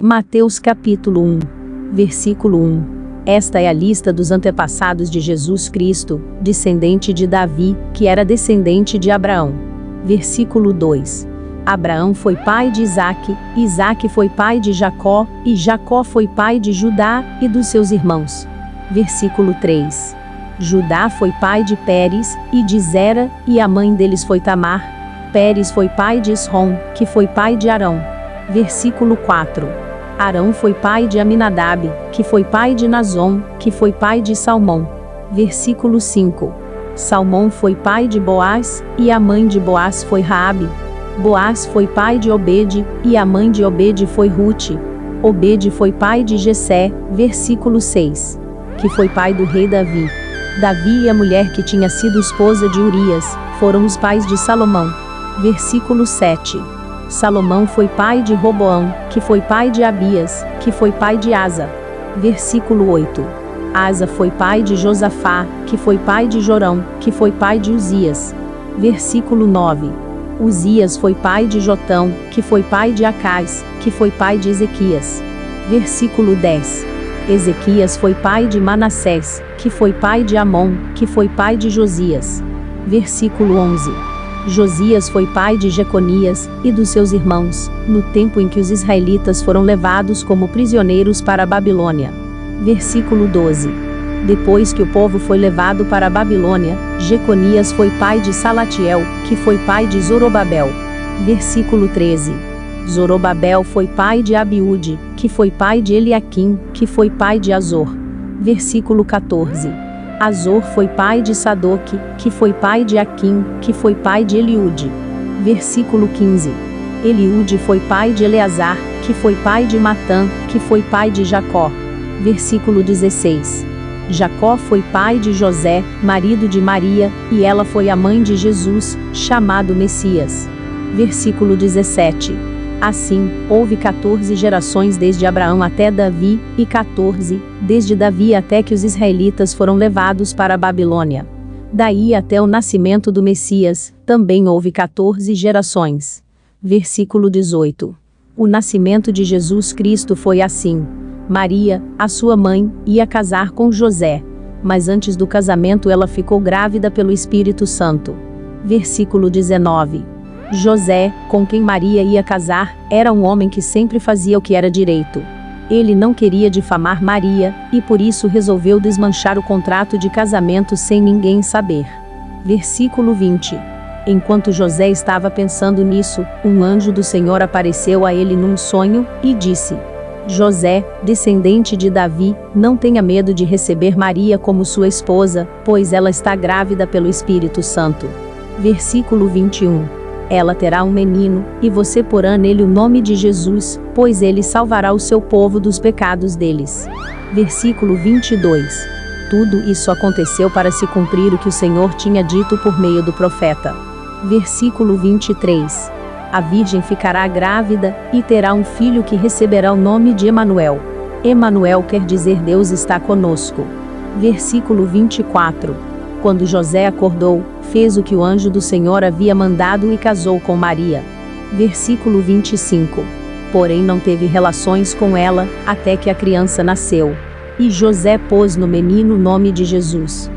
Mateus capítulo 1, versículo 1. Esta é a lista dos antepassados de Jesus Cristo, descendente de Davi, que era descendente de Abraão. Versículo 2. Abraão foi pai de Isaque, Isaque foi pai de Jacó, e Jacó foi pai de Judá e dos seus irmãos. Versículo 3. Judá foi pai de Pérez e de Zera, e a mãe deles foi Tamar. Pérez foi pai de Esrom, que foi pai de Arão. Versículo 4. Arão foi pai de Aminadab, que foi pai de Nazom, que foi pai de Salmão. Versículo 5. Salmão foi pai de Boaz, e a mãe de Boaz foi Raabe. Boaz foi pai de Obede, e a mãe de Obede foi Rute. Obede foi pai de Jessé, versículo 6. Que foi pai do rei Davi. Davi e a mulher que tinha sido esposa de Urias, foram os pais de Salomão. Versículo 7. Salomão foi pai de Roboão, que foi pai de Abias, que foi pai de Asa. Versículo 8. Asa foi pai de Josafá, que foi pai de Jorão, que foi pai de Uzias. Versículo 9. Uzias foi pai de Jotão, que foi pai de Acais, que foi pai de Ezequias. Versículo 10. Ezequias foi pai de Manassés, que foi pai de Amon, que foi pai de Josias. Versículo 11. Josias foi pai de Jeconias e dos seus irmãos, no tempo em que os israelitas foram levados como prisioneiros para a Babilônia. Versículo 12. Depois que o povo foi levado para a Babilônia, Jeconias foi pai de Salatiel, que foi pai de Zorobabel. Versículo 13. Zorobabel foi pai de Abiúde, que foi pai de Eliaquim, que foi pai de Azor. Versículo 14. Azor foi pai de Sadoque, que foi pai de Aquim, que foi pai de Eliúde. Versículo 15. Eliúde foi pai de Eleazar, que foi pai de Matã, que foi pai de Jacó. Versículo 16. Jacó foi pai de José, marido de Maria, e ela foi a mãe de Jesus, chamado Messias. Versículo 17. Assim, houve 14 gerações desde Abraão até Davi, e 14, desde Davi até que os israelitas foram levados para a Babilônia. Daí até o nascimento do Messias, também houve 14 gerações. Versículo 18. O nascimento de Jesus Cristo foi assim. Maria, a sua mãe, ia casar com José, mas antes do casamento ela ficou grávida pelo Espírito Santo. Versículo 19. José, com quem Maria ia casar, era um homem que sempre fazia o que era direito. Ele não queria difamar Maria, e por isso resolveu desmanchar o contrato de casamento sem ninguém saber. Versículo 20. Enquanto José estava pensando nisso, um anjo do Senhor apareceu a ele num sonho, e disse: José, descendente de Davi, não tenha medo de receber Maria como sua esposa, pois ela está grávida pelo Espírito Santo. Versículo 21. Ela terá um menino, e você porá nele o nome de Jesus, pois ele salvará o seu povo dos pecados deles. Versículo 22. Tudo isso aconteceu para se cumprir o que o Senhor tinha dito por meio do profeta. Versículo 23. A virgem ficará grávida, e terá um filho que receberá o nome de Emanuel. Emanuel quer dizer Deus está conosco. Versículo 24. Quando José acordou, fez o que o anjo do Senhor havia mandado e casou com Maria. Versículo 25. Porém não teve relações com ela, até que a criança nasceu. E José pôs no menino o nome de Jesus.